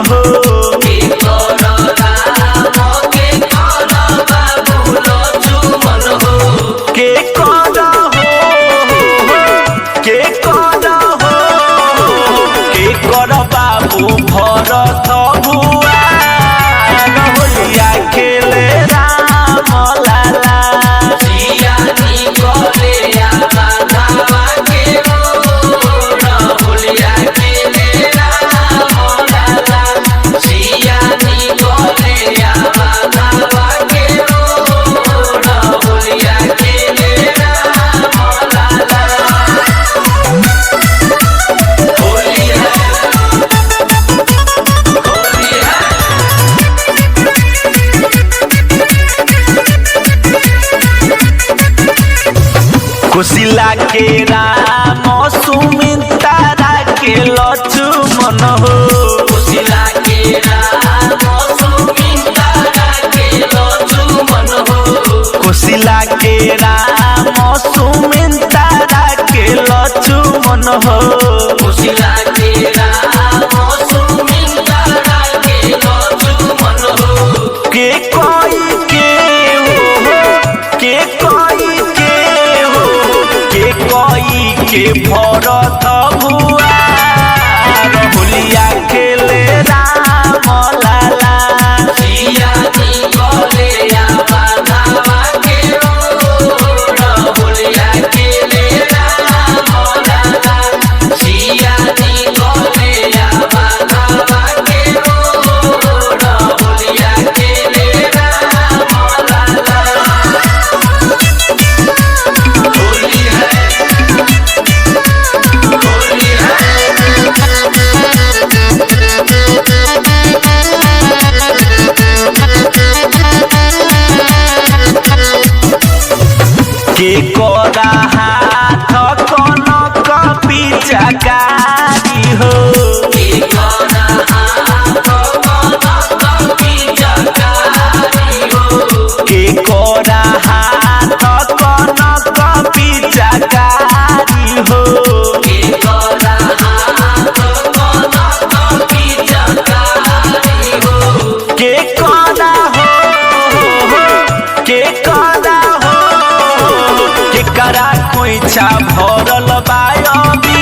हो। के कर राम के कर बाबू लक्ष्मण हो। के कर हो के कर हो के कर बाबू भरत भुआ होलिया खेले राम लाला। जियानी कले बाधावा के मोर होलिया खेले राम लाला। जियानी कले बाधावा के मोर होलिया खेले राम लाला। होली है होली है। कुशिला के राम सुमित्रा के लक्ष्मण हो। कुशिला के राम सुमित्रा के लक्ष्मण हो। कुशिला के राम सुमित्रा के लक्ष्मण हो। कुशिला के राम सुमित्रा के लक्ष्मण हो। के कोई के हो के कोई के हो के कोई के भरत भुआ होलिया खेले राम लाला। जियानी कले बाधावा के मोर होलिया खेले राम लाला। जियानी कले बाधावा के मोर होलिया खेले राम लाला। होली है होली है। के कोरा हाथ कनक पिचकारी हो। के कर हाथ कनक पिचकारी हो। के कोरा हाथ कनक पिचकारी हो। के कर हाथ कनक पिचकारी हो। के कोरा हो के कोरा हो के करा खोइछा भरल बायबी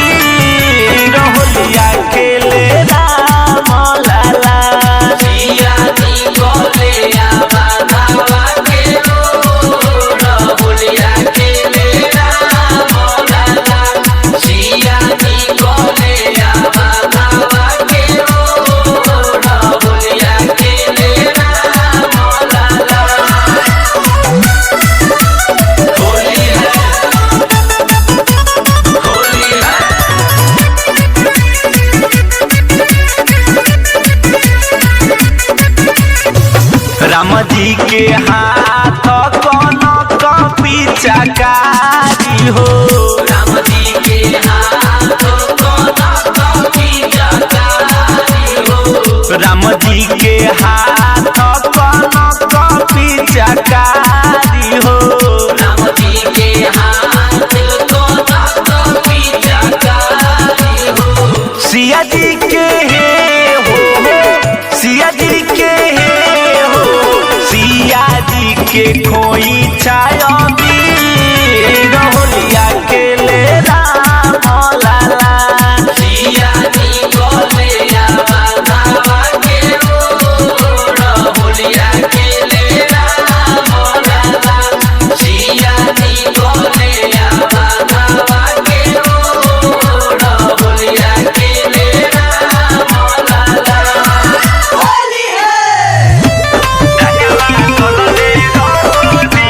होलिया खेले राम लाला। जियानी कले बाधावा के मोर होलिया खेले राम लाला। जियानी कले बाधावा के मोर होलिया खेले राम लाला। होली है होली है। राम जी के हाथ कनक पिचकारी हो। राम जी के हाथ कनक पिचकारी हो। राम जी के हाथ कनक पिचकारी हो। राम जी के हाथ कनक पिचकारी हो। सिया जी के हो सिया जी के हो सिया जी के खोई छायबी होलिया खेले राम लाला। जियानी कले बाधावा के मोर होलिया खेले राम लाला। जियानी कले बाधावा के मोर होलिया खेले राम लाला। होली है राजवा चलले रोटी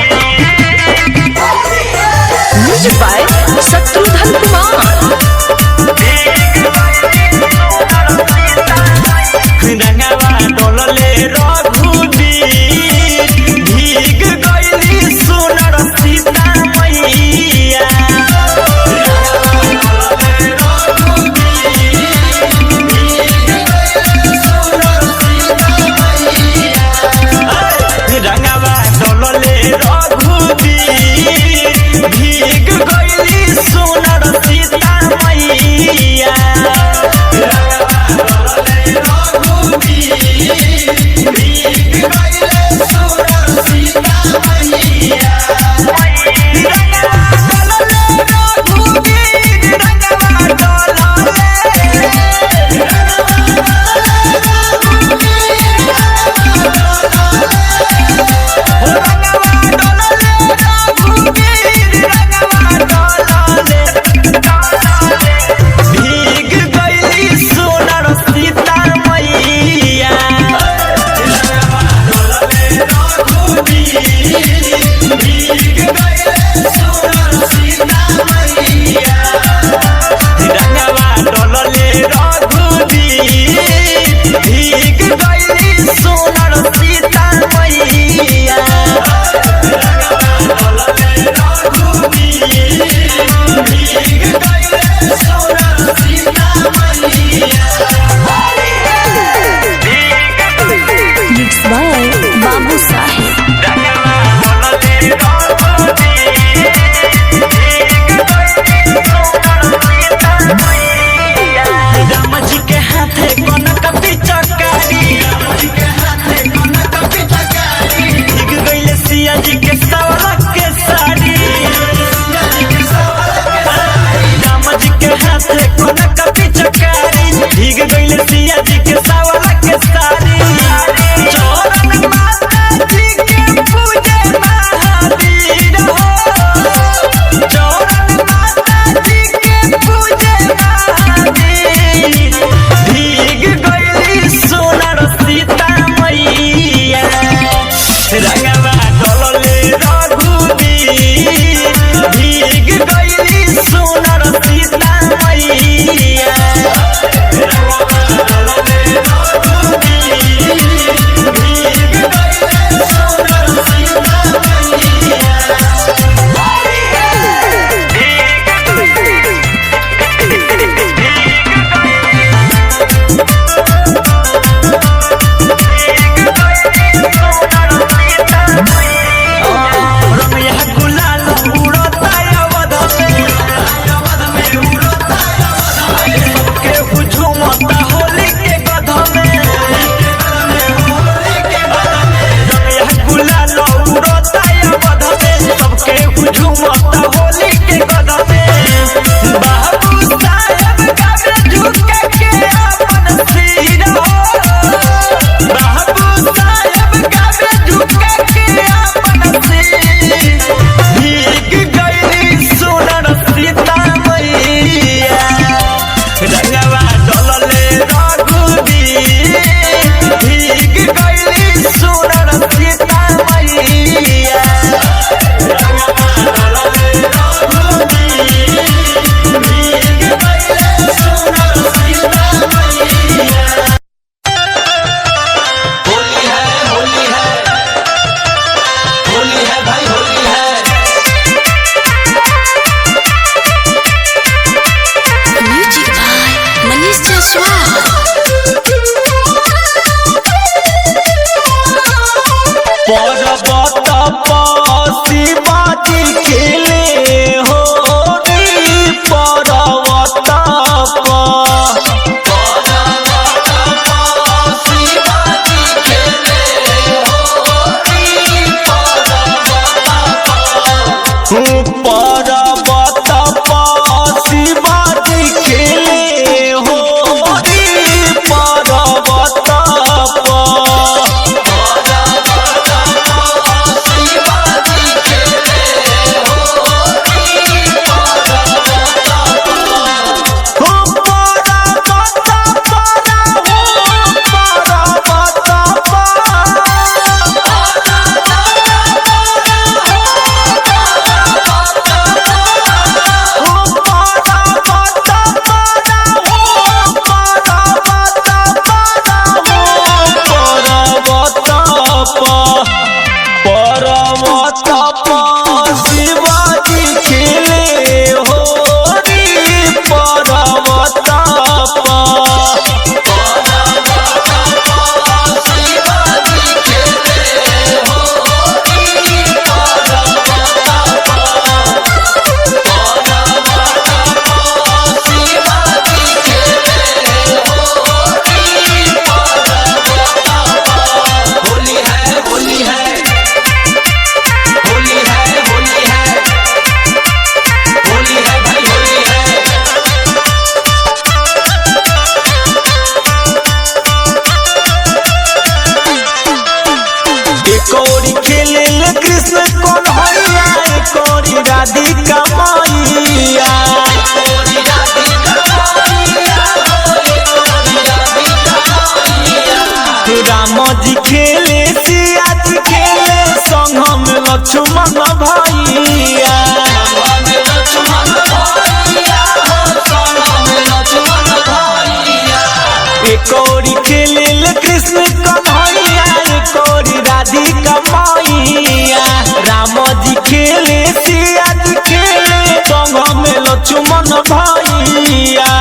भीग गइले सुनर सीता मैया रंगवा डोलले रघुबीर भीग गइली सुनर सीता मैया रंगवा डोलले रघुबीर भीग गइले सुनर सीता मैया Mixed by Babu Sahib. Ram ji के हाथे कनक पिचकारी भीग गइले सिया जी के सवरा के साड़ी राम जी के हाथे कनक पिचकारी भीग गइले सिया जी के सवरा के साड़ी चरण माता जी के पूजे महावीर हो चरण माता जी के पूजे महावीर भीग गइली सोनर सीता मैया रंगवा डोलले रघुबीर भीग गइली सोनर सीता मैया रंगवा डोलले रघुबीर भीग गइले सुनर सीता मैया रमैया गुलाल उड़ता अवध में के झूमता होली के गध में रमैया गुलाल उड़ता अवध में सबके झूमता होली के गध में बाबू साहेब गावे झुके के अपन सिर हो बाबू साहेब गावे झुके के अपन सिर भीग गइली सोनर सीता मैया रंगवा डोलले रघुबीर भीग गइली सोनर सीता मैया रंगवा डोलले रघुबीर भीग गइले सुनर सीता मैया होली है होली है होली है भाई होली है Music by Manish Jaswal. पर्वत पसी बाजी खेले हो पर्वत पर्वत पसी बाजी खेले हो पर्वत राधिका मैया राम जी खेले सिया जी खेले संग में लक्ष्मण भैया एक ओरी खेले कृष्ण कन्हैया एक ओरी राधिका मैया राम जी खेले सिया जी खेले संग में लक्ष्मण भैया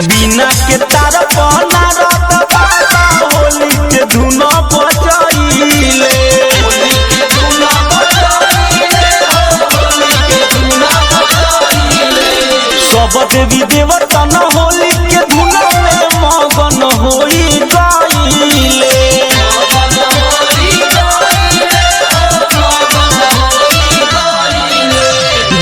बिना के तार पना रत बाबा होली के धुन बजाइले सब देवी देवता न होली के धुन में मगन होई गइले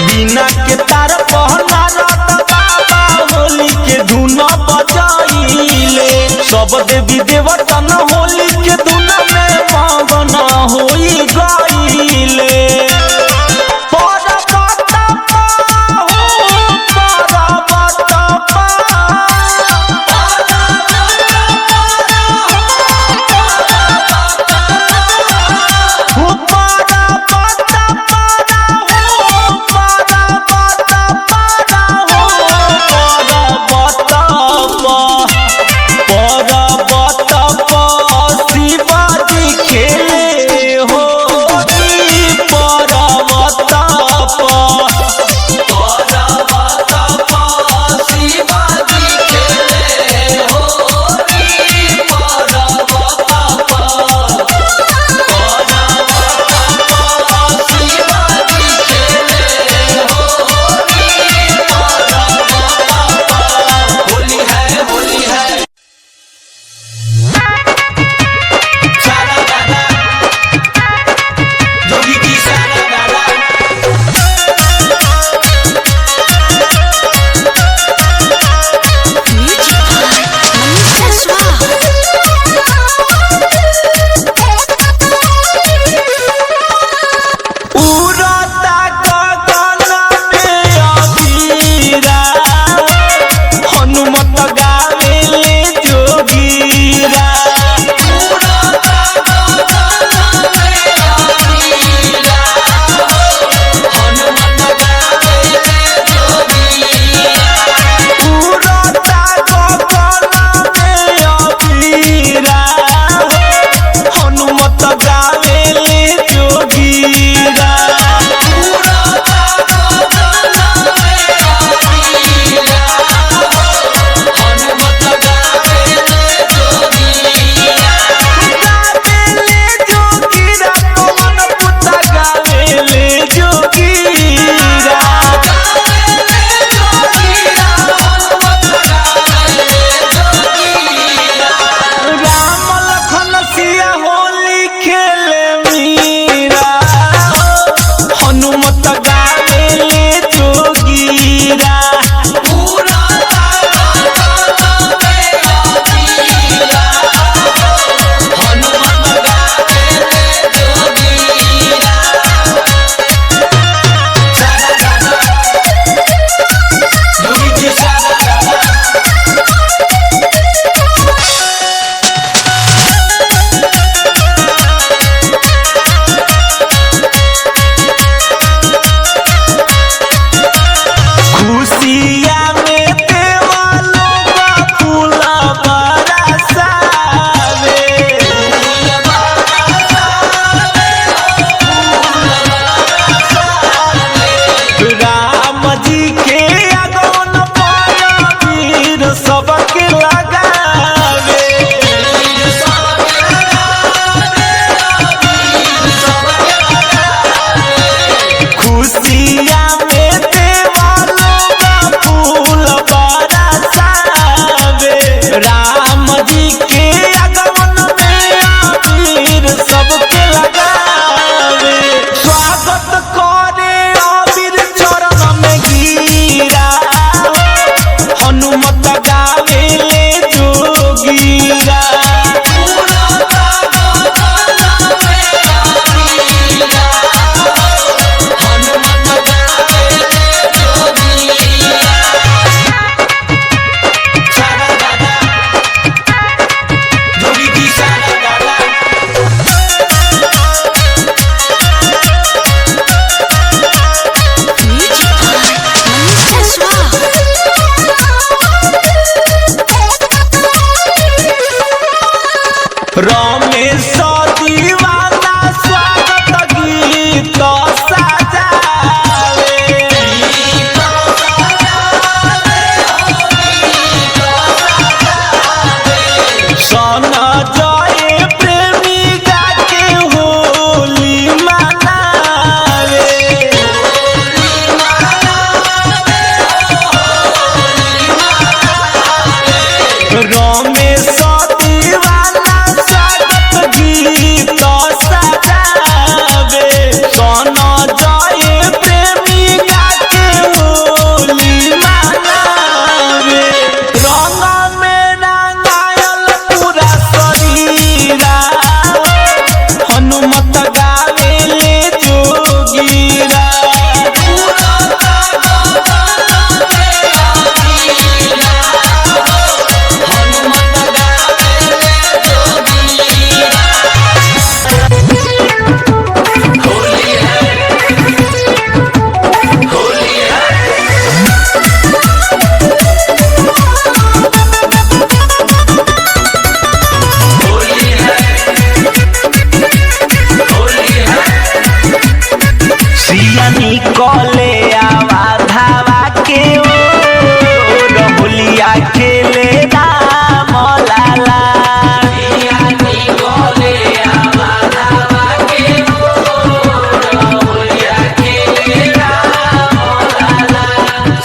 बिना के तार पहना रत बाबा होली के धुन बजाइले सब देवी देवता न होली के धुन में मगन होई गइले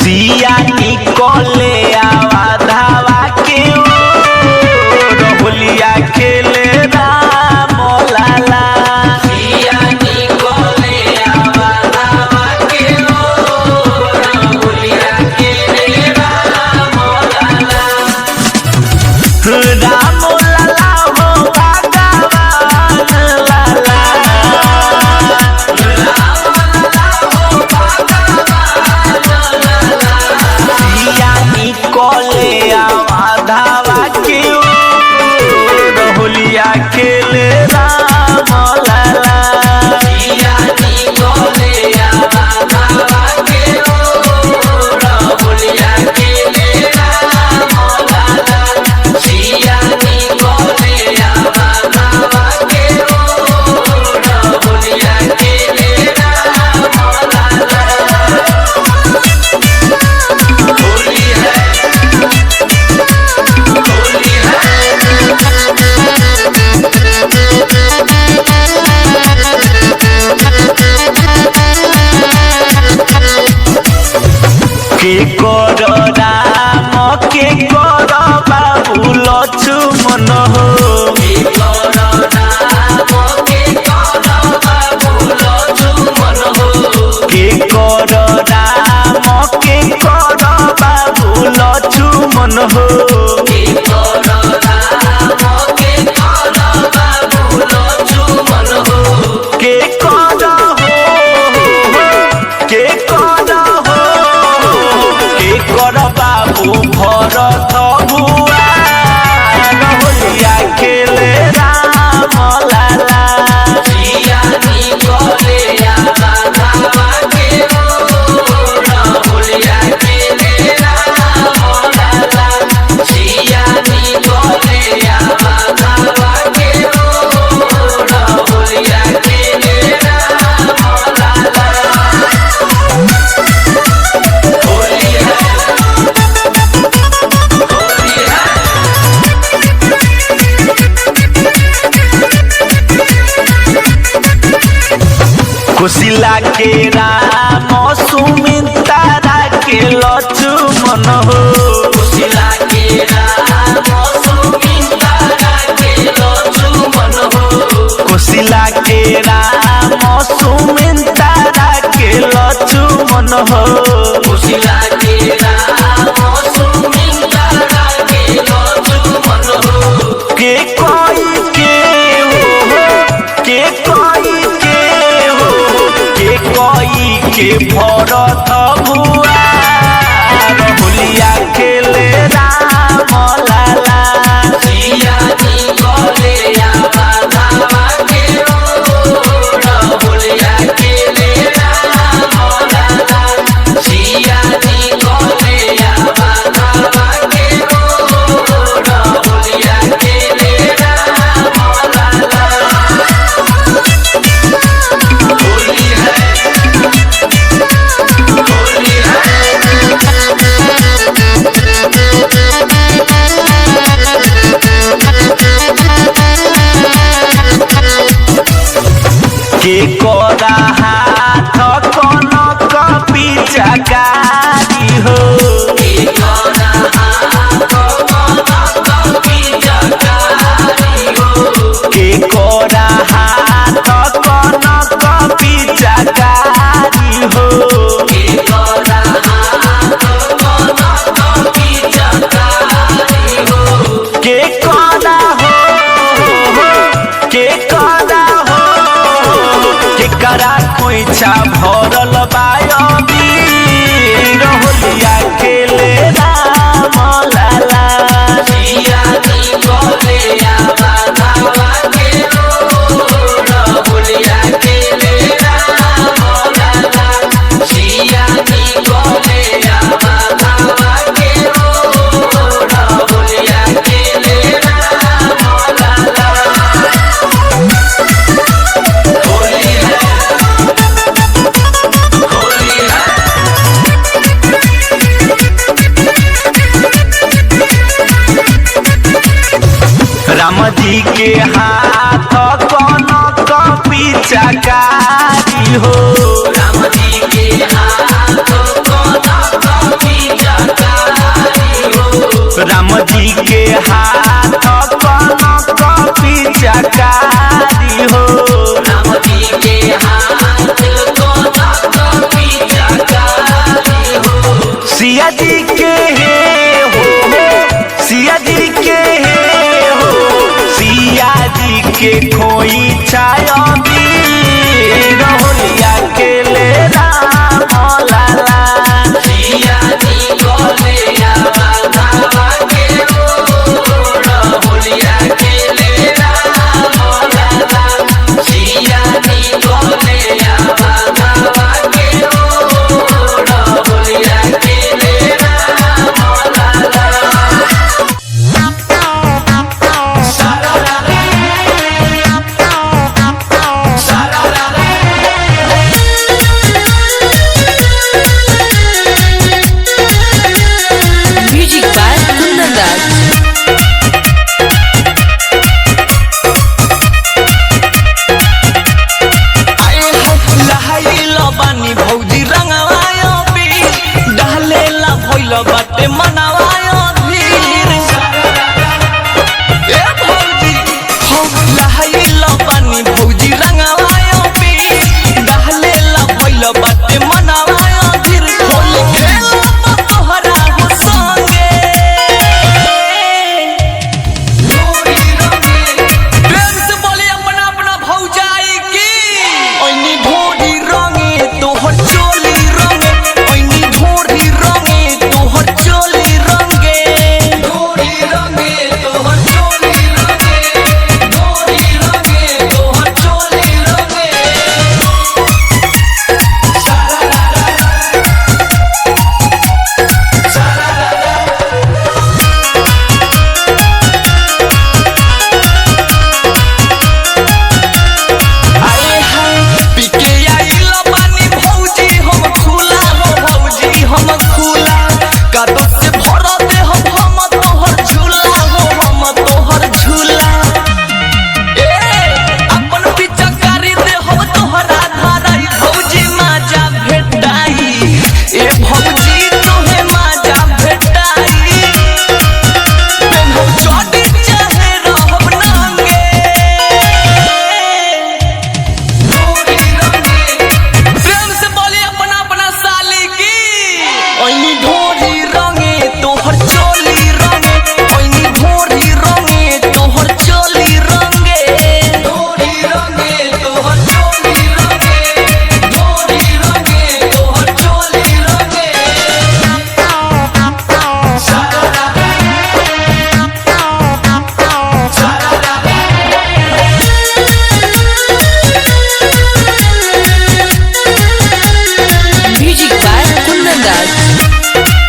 सिया निकले आवा धावा के होलिया खेले राम लाला। सिया निकले आवा धावा के होलिया खेले राम लाला। राम लाला हो भगवान लाला। सिया निकले आवा धावा के होलिया खेले राम लाला। सिया निकले आवा धावा के होलिया खेले राम लाला। सिया निकले आवा धावा के होलिया खेले राम लाला। होली है होली है। के कर राम के कर बाबू लक्ष्मण हो। के कर राम के कर बाबू लक्ष्मण हो। के कर राम के कर बाबू लक्ष्मण हो। के कर राम के कर बाबू लक्ष्मण हो। के कर हो के कर हो के कर बाबू भरत भुआ होलिया खेले राम लाला। सिया निकले आवा धावा के होलिया खेले राम लाला। सिया निकले आवा धावा के होलिया खेले राम लाला। होली है होली है। कुशिला के राम सुमित्रा के लक्ष्मण हो। कुशिला के राम सुमित्रा के लक्ष्मण हो। कुशिला के राम सुमित्रा के लक्ष्मण हो। कुशिला के राम सुमित्रा के लक्ष्मण हो। के कोई के हो के कोई के हो के कोई के भरत भुआ होलिया खेले राम लाला। सिया निकले आवा धावा के होलिया खेले राम लाला। सिया निकले आवा धावा के होलिया खेले राम लाला। होली है होली है। के कोरा हाथ कनक पिचकारी हो। के कर हाथ कनक पिचकारी हो। के कोरा हाथ कनक पिचकारी हो। के कर हाथ कनक पिचकारी हो। के कोरा हो के कोरा हो के करा खोइछा भरल बायबी होलिया खेले राम लाला। सिया निकले आवा धावा के होलिया खेले राम लाला। सिया निकले आवा धावा के होलिया खेले राम लाला। होली है होली है। राम जी के हाथ कनक पिचकारी हो। राम जी के हाथ कनक के हाथ कनक पिचकारी हो राम जी के हाथ कनक पिचकारी हो सिया जी के हो सिया जी के हो सिया जी के खोई छाया होलिया के ले राम लाला सिया जी कोले आवा के ओड़ होलिया के ले राम लाला सिया जी कोले आवा के ओड़ होलिया के ले राम लाला सारा म्यूजिक बाय कुंदन राज। बानी भौजी रंगवायो पी डाले ला भइल बाटे मनावायो धीर ए भौजी हो लहाइल बानी भौजी रंगवायो पी डाले ला भइल बाटे मनावायो धीर होली खेलो तोहरा हो संगे प्रेम से बोले अपना अपना भौजाई की ओइनी ढोरी रंगे तोहर चोली रंगे ओइनी ढोरी रंगे तोहर चोली रंगे डोरी रंगे तोहर चोली रंगे डोरी रंगे तोहर चोली रंगे आए हाय पीके आइल बानी भौजी हम खुला हो भौजी हम खुला कादो से भर दे हम तोहर झूला हो हम तोहर झूला ए अपन पिचकारी दे हम तोहरा धाराई भौजी माजा भेटाई ए भौजी तोहे माजा भेटाई पेन्हौ चोटी चाहे रहब नांगे डोरी रंगे प्रेम से बोले अपना अपना साली की ओइनी ढोरी रंगे तोहर चोली रंगे ओइनी ढोरी रंगे तोहर चोली रंगे डोरी रंगे तोहर चोली रंगे डोरी रंगे तोहर चोली रंगे म्यूजिक बाय कुंदन राज।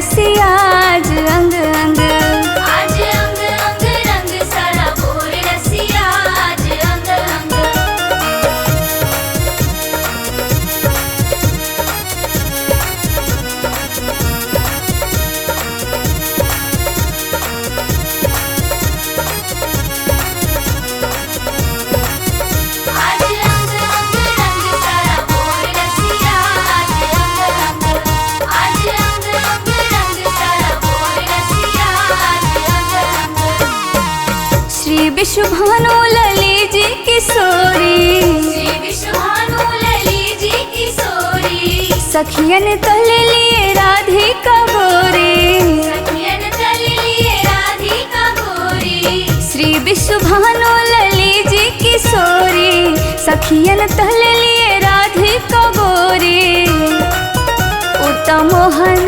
रसिया आज अंग अंग। आज अंग अंग रंग सारा भोर रसिया आज अंग अंग। आज अंग अंग रंग सारा भोर रसिया आज अंग अंग। आज अंग अंग रंग सारा भोर रसिया आज अंग अंग। श्री विश्वभानु लली जी किशोरी, श्री विश्वभानु लली जी किशोरी। सखियन तल लिए राधिका गोरी। सखियन तल लिए राधिका गोरी। श्री विश्वभानु लली जी किशोरी, सखियन तल लिए राधिका गोरी। उत्तम मोहन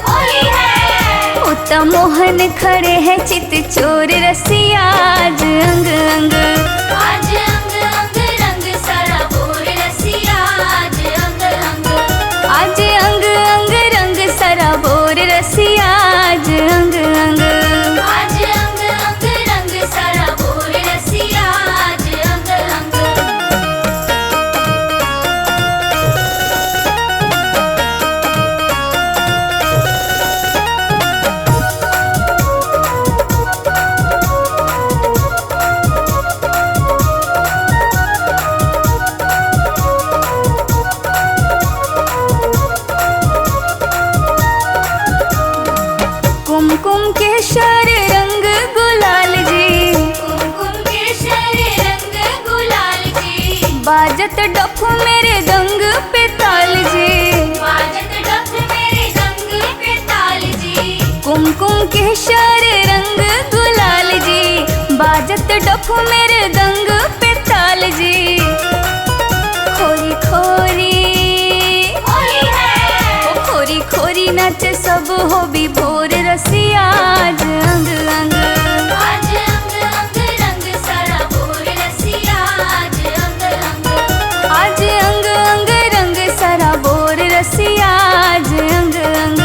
होली है। उत्तम मोहन खड़े हैं चित चोर रसिया आज अंग अंग। आज अंग अंग रंग सारा भोर रसिया आज अंग अंग। आज अंग अंग रंग सरा बोर रसिया आज अंग अंग। आज अंग अंग रंग सारा भोर रसिया आज अंग अंग। कुमकुम केसर रंग गुलाल जी, कुमकुम केसर रंग गुलाल जी। बाजत डफ मेरे दंग पे ताल जी। बाजत डफ मेरे दंग पे ताल जी। कुमकुम केसर रंग गुलाल जी, बाजत डफ मेरे दंग पे ताल जी। खोरी खोरी होली है। ओ खोरी खोरी नाच सब हो भी भोर रसिया आज अंग अंग। आज अंग अंग रंग सारा भोर रसिया आज अंग अंग। आज अंग अंग रंग सरा बोर रसिया आज अंग अंग।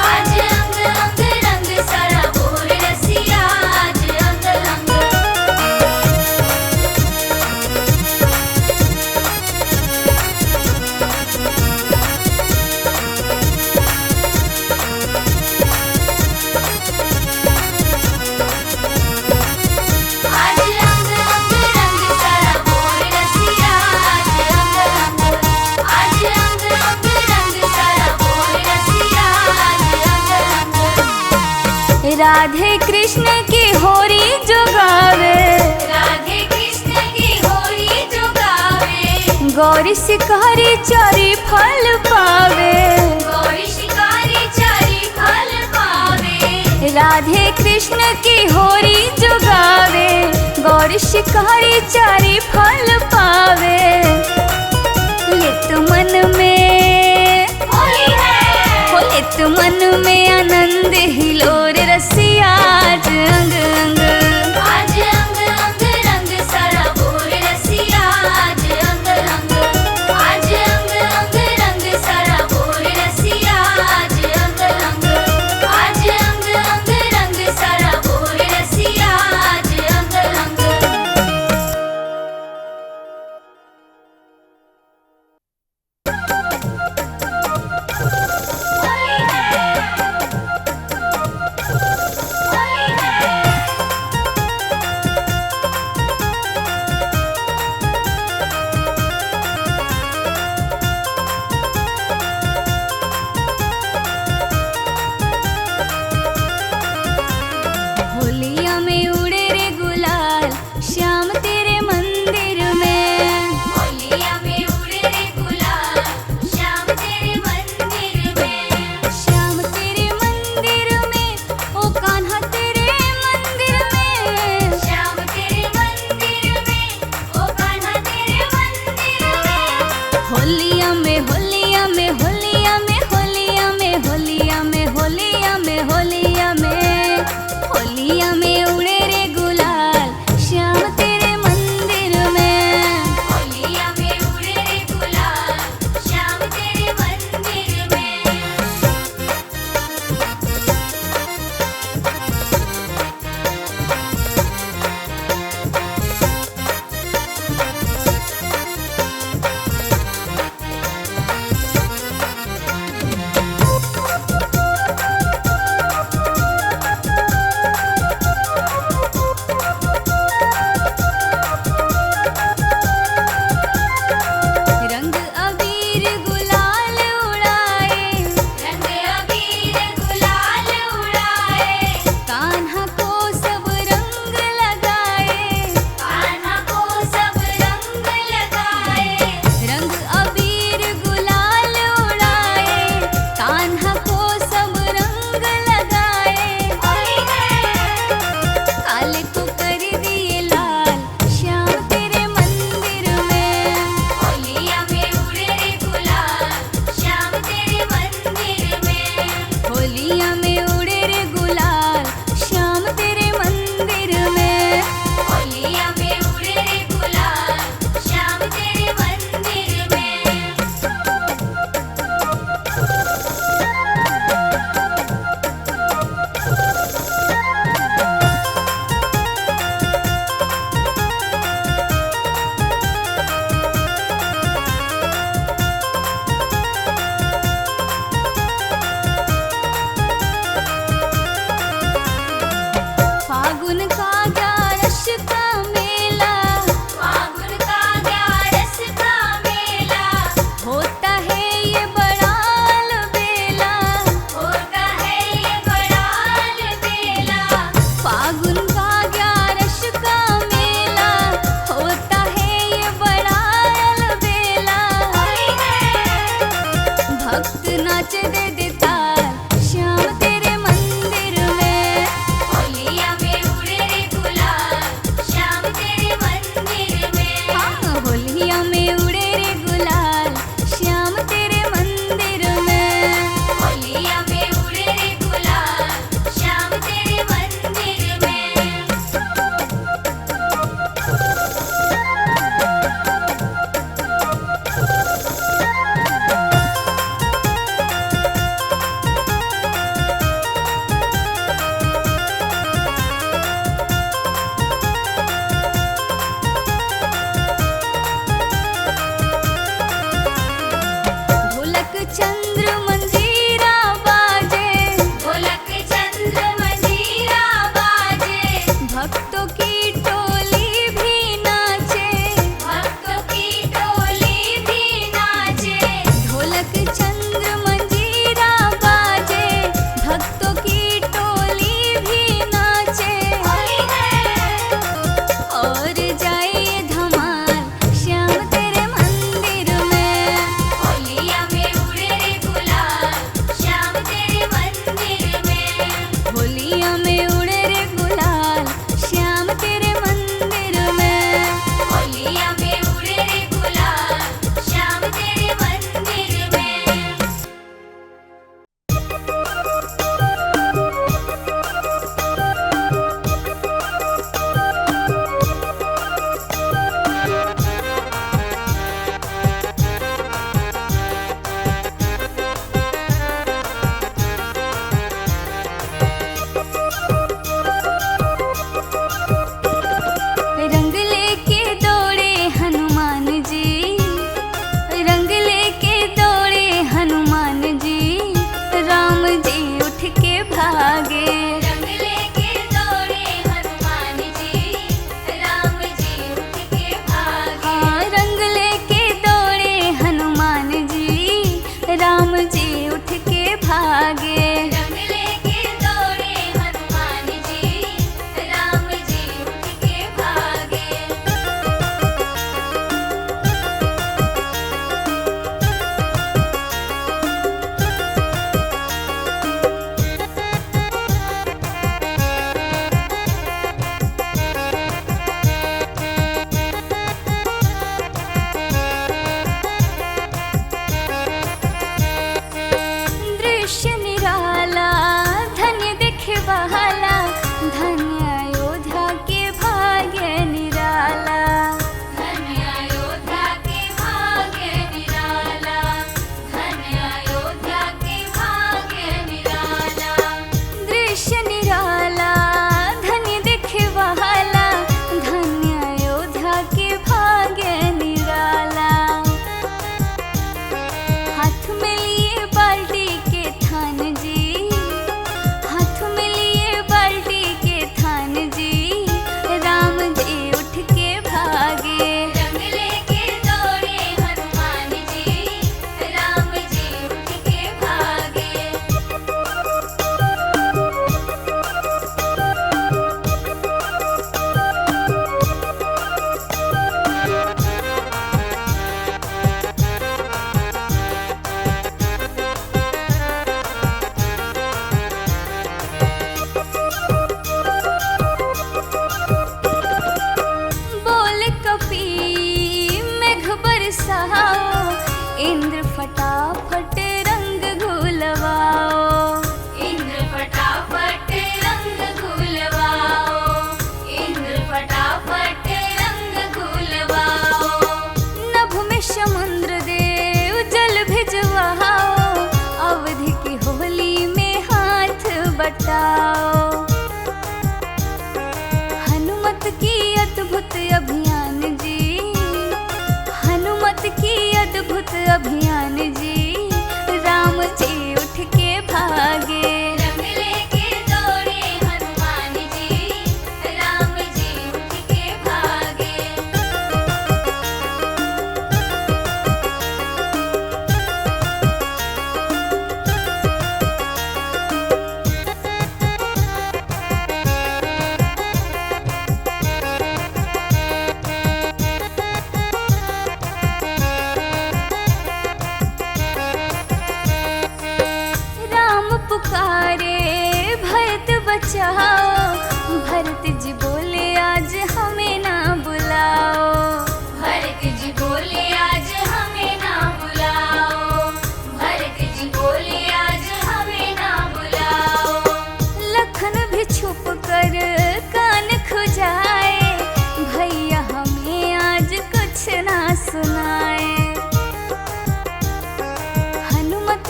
आज अंग अंग रंग सारा भोर रसिया आज अंग अंग। आज अंग अंग रंग सारा भोर रसिया आज अंग अंग। आज अंग अंग रंग सारा भोर रसिया आज अंग अंग। राधे कृष्ण की होरी जो गावे, राधे कृष्ण की होली जो गावे। गौरी शिकारी चारी फल पावे। गौरी शिकारी चारी फल पावे। राधे कृष्ण की होरी जो गावे, गौरी शिकारी चारी फल पावे। लित मन में होली है। हो लित मन में आनंद हिलोर रसिया आज अंग अंग। आज अंग अंग रंग सारा भोर रसिया आज अंग अंग। आज अंग अंग रंग सारा भोर रसिया आज अंग अंग। आज अंग अंग रंग सारा भोर रसिया आज अंग अंग। होलिया में उड़े रे गुलाल श्याम तेरे मंदिर में। होलिया में उड़े रे गुलाल श्याम तेरे मंदिर में। श्याम तेरे मंदिर में ओ कान्हा तेरे मंदिर में। श्याम तेरे मंदिर में ओ कान्हा तेरे मंदिर में। होलिया में होलिया में होलिया में होलिया में होलिया में होलिया में होलिया में होलिया में उड़े रे गुलाल श्याम तेरे मंदिर में। होलिया में उड़े रे गुलाल श्याम तेरे मंदिर में। भक्त नाच दे देता श्याम तेरे मंदिर में। होलिया में उड़े रे गुलाल श्याम तेरे मंदिर में। हाँ होलिया में उड़े रे गुलाल श्याम तेरे मंदिर में। होलिया में उड़े रे गुलाल श्याम तेरे मंदिर में। ढोलक चंद्र मंजीरा बाजे, ढोलक चंद्र मंजीरा बाजे। भक्तों की टोली भी नाचे। भक्तों की टोली भी नाचे। ढोलक चंद्र मंजीरा बाजे, भक्तों की टोली भी नाचे। होली है और जाए धमाल श्याम तेरे मंदिर में। होलिया में उड़े रे गुलाल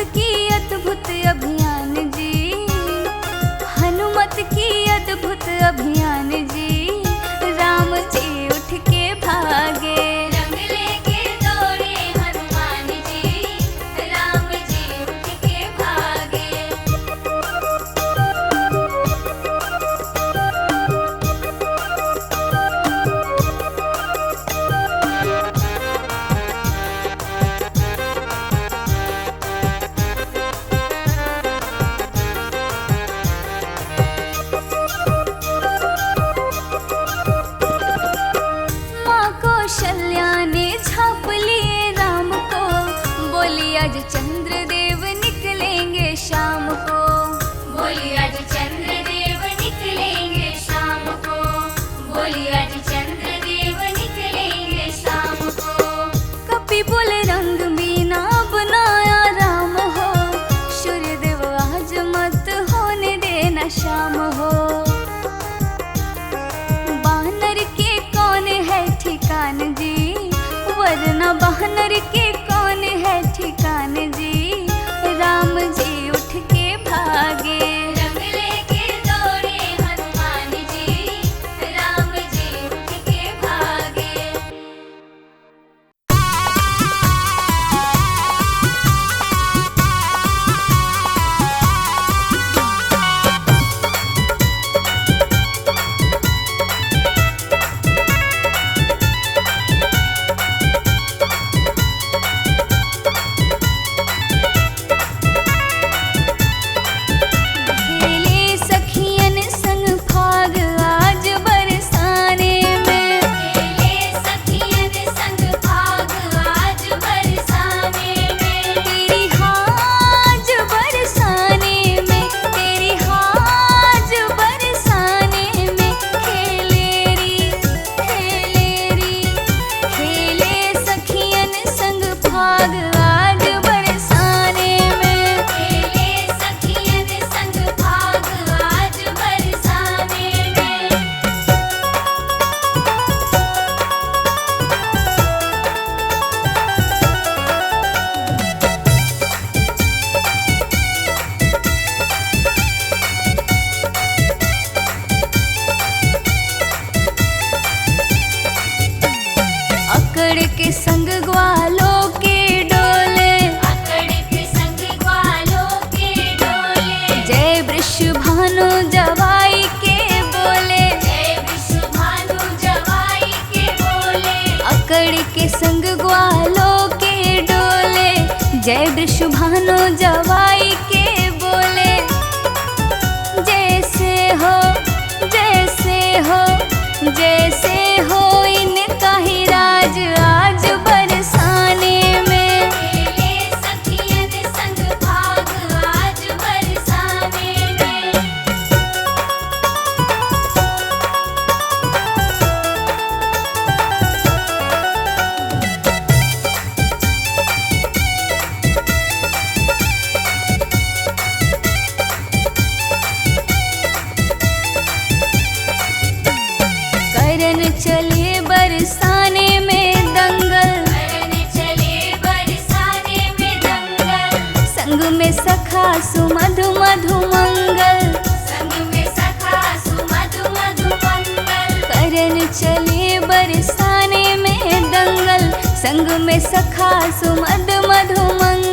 की अद्भुत अभियान जी, हनुमत की अद्भुत अभियान जी, राम जी उठ के भागे। रंग लेके दौड़े हनुमान जी, राम जी उठ के भागे। माँ कौशल्या ने झाँप लिए राम को, बोली आज चंद्रदेव निकलेंगे शाम को। बोली आज चंद्रदेव निकलेंगे शाम को, बोली आज चंद्रदेव निकलेंगे शाम को। कपि बोल रंग बीना बनाया राम हो, सूर्यदेव आज मत होने देना शाम हो। बानर के कौन है ठिकान जी, वरना बानर के कौन है ठिकान जी, राम जी उठ के भागे। रंग लेके दौड़े हनुमान जी, राम जी उठ के भागे। खेले सखियन संग फाग आज बरसाने में, खेले सखियन संग भाग आज बरसाने में। तेरी हाज बरसाने में, तेरी हाज बरसाने में, खेले री खेले सखियन संग फाग आज बरसाने में। खेले सखियन संग भाग आज बरसाने में। अकड़ के संग ग्वालों के डोले, अकड़ के संग ग्वालों के डोले। जय वृषभानु जवाई के बोले। जय विश्वभानु जवाई के बोले। अकड़ के संग ग्वालों के डोले, जय वृषभानु जवाई के बोले। जैसे हो जैसे हो इनका ही राज आज बरसाने में। खेले सखियन संग भाग आज बरसाने में। करन चले बरसाने में दंगल, करन चले बरसाने में दंगल। संग में सखा सुमधु मधु मंगल। संग में सखा सुमधु मधु मंगल। करन चले बरसाने में दंगल, संग में सखा सुमधु मधु मंगल।